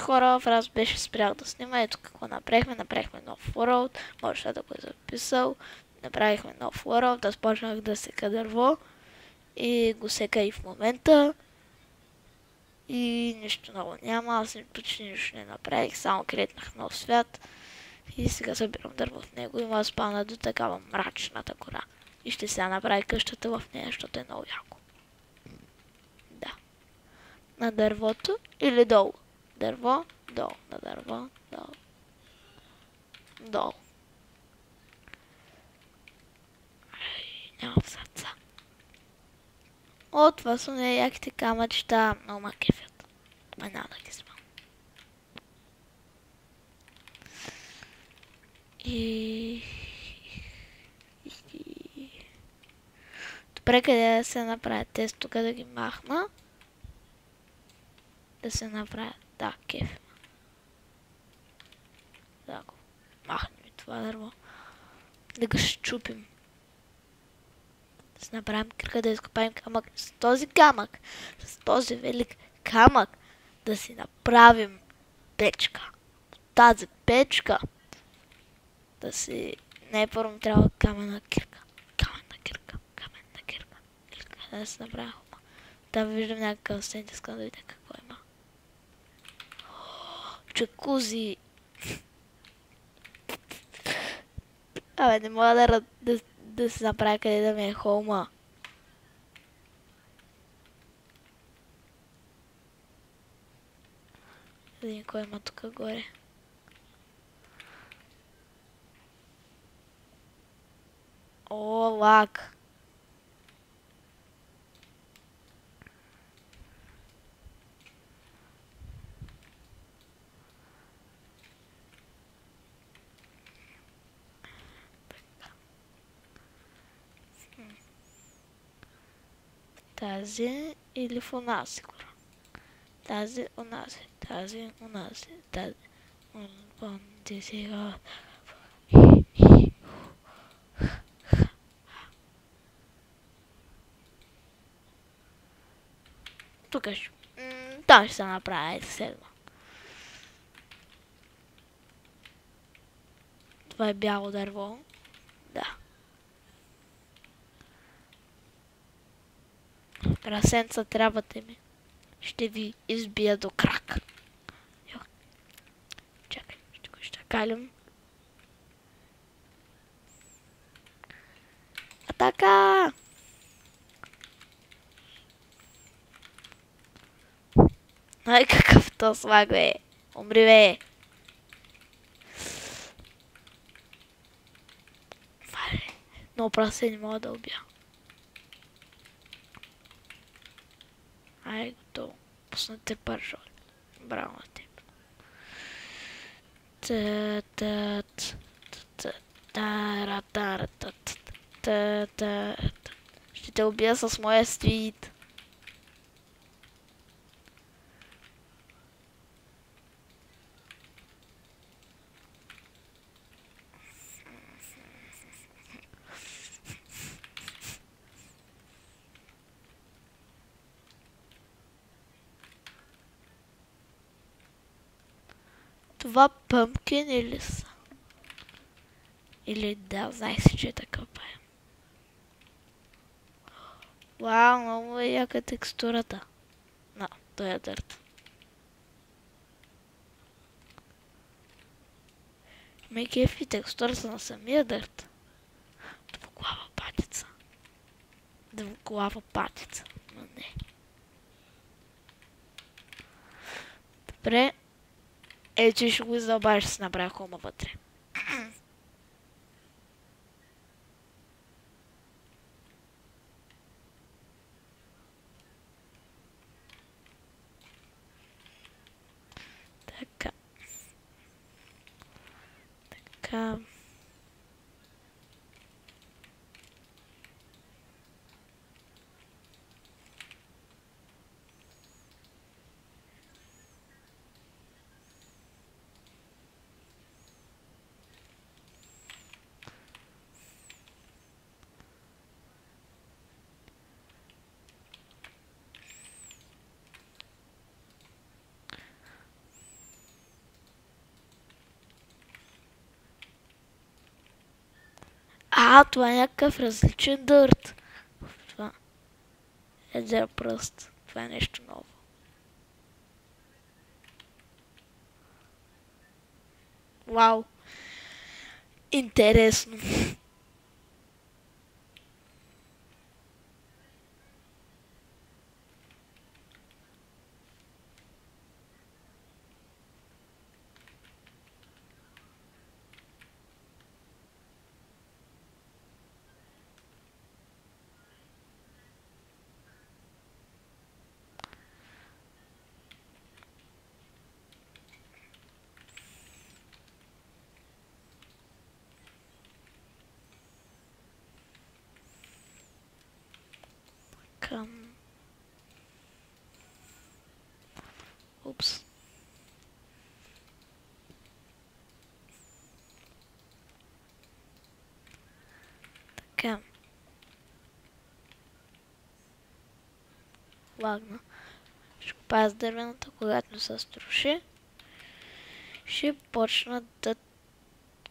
хора, в раз беше спрял да снима. Ето какво направихме. Направихме нов world. Може да го е записал. Направихме нов world. Аз почнах да сека дърво. И го сека и в момента. И нищо много няма. Аз почти нищо не направих. Само кретнах нов свят. И сега събирам дърво в него. И ма спана до такава мрачната гора. И ще сега направя къщата в нея, защото е много яко. Да. На дървото или долу? Дърво, долу. На дърво, долу. Долу. Нямам сърца. О, това са не яките камъчета. Много ма кефят. Ма няма да ги сма. Добре, къде да се направят тест? Тук да ги махна. Да се направят. Да, кеф. Да го махнем и това дърво. Да го щупим. Да се направим кръга, да изкопаем камък. С този камък, с този велик камък, да си направим печка. Тази печка да си... Не, първо трябва каменна кирка. Каменна кирка. Или къде да се направя хума. Да виждам някакъв сент, искам да видя какво има. Джакузи. Абе, не мога да се направя къде да ми е хоума. Видим кой има тук горе. О, лак. Тази или в онази сигурно. Тази, онази. Тази, онази. Тази. Ти сега. Тук ще... Там ще се направя седма. Това е бяло дърво. Да. Прасенца трябвате ми. Ще ви избия до крак. Чакай, ще го изчакалям. Атака! Ай, какъв то слаг, бе. Умри, бе. Много прасе не мога да убия. Ай, готово. Пуснате пържоли. Браво на теб. Ще те убия с моя свит. Това пъмкин или са? Или да, знаех си, че е такъв пая. Вау, много е яка текстурата. На, той е дърт. Ме кефи текстурата на самия дърт. Двуглава патица. Двуглава патица. Но не. Добре. Е, че ще го издълбавиш, ще си направя хома вътре. Така. Така. Това е някакъв различен дърт. Това езера пръст. Това е нещо ново. Вау! Интересно. Към... Упс. Така. Лагна. Ще копая с дървената, когато се струши. Ще почна да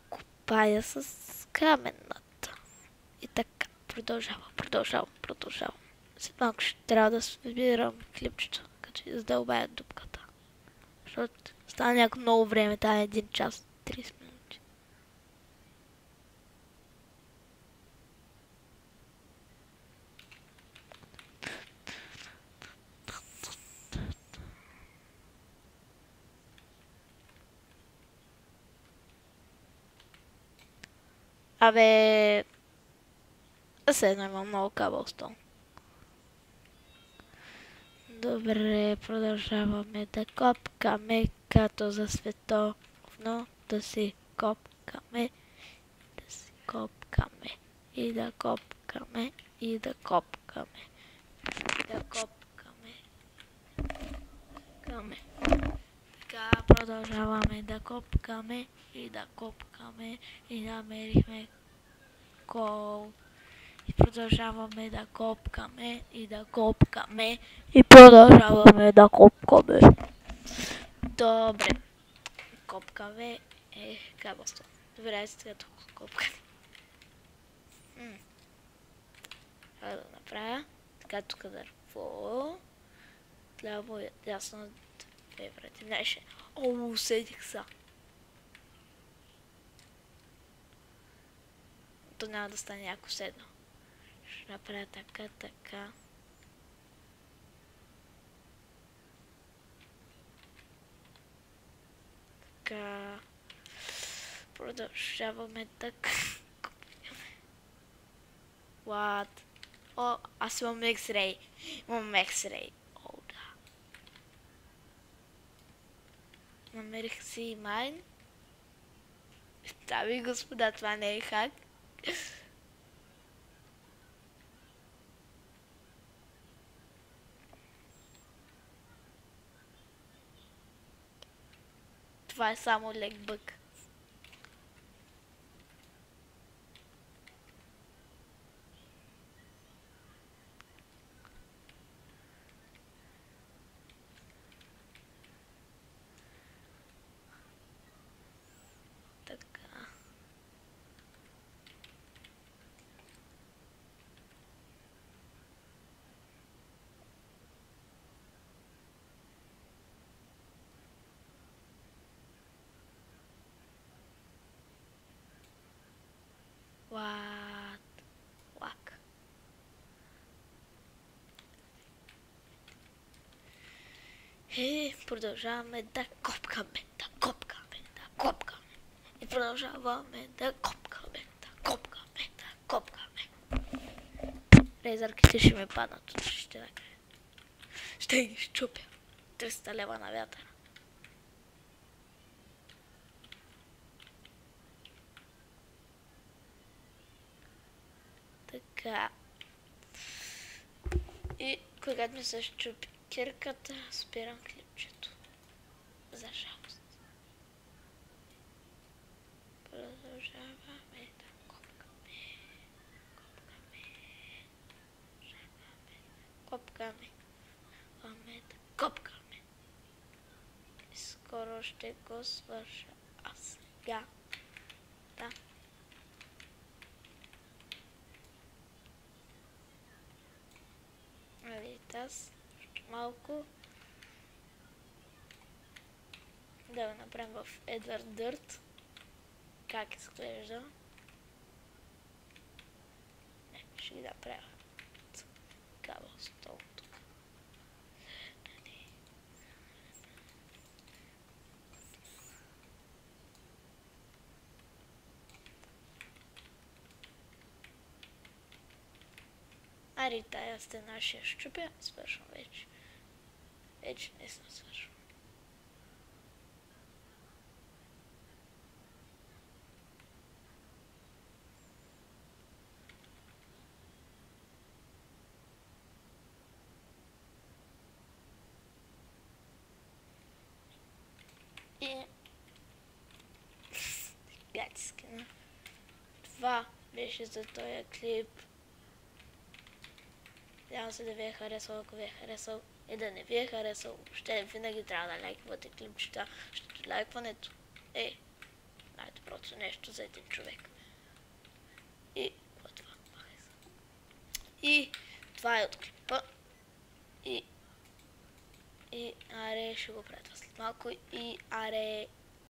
копая с каменната. И така, продължавам. След малко ще трябва да спирам клипчето, като издълбая дупката. Защото стана някакво много време, това е 1 час 30 минути. Абе... Седно имам много кабелстон. Добре, продължаваме да копкаме, като за световно да си копкаме, и да копкаме, Така продължаваме да копкаме и намерихме кол. И продължаваме да копкаме Добре. Копкаме кабелство. Добре, сега тук копкаме. Това да направя. Така тук дърво. Ляво и дясно две врати. Знаеше. Усетих са. То няма да стане яко седно. Ще направя така. Така. Продължаваме така. What? О, аз имам X-Ray. О, да. Намерих си майн. Дами и господа, това не е хак. Това е само лек бък. Така. Лак. И продължаваме да копкаме. И продължаваме да копкаме. Резарките ще ме паднат от ушите накрая. Ще ги щупя. 300 лева на вятъра. Така. И когато ми се щупи кирката, спирам клипчето. За жалост. Продължаваме да копкаме. И скоро ще го свърша. А сега. Да. вас малко. Да го направим в Edward Dirt. Как изглежда? Не, ще ги направя. Cobblestone тук. Ари, тая стена ще щупя. Свършвам вече. Вече не съм свършвам. И... Гати скина. Това беше за този клип. Надявам се да ви е харесал, ако ви е харесал и да не ви е харесал. Въобще винаги трябва да лайквате клипчета, защото лайкването е най-доброто нещо за един човек. И това? И това е от клипа. И аре, ще го правя това след малко. И аре...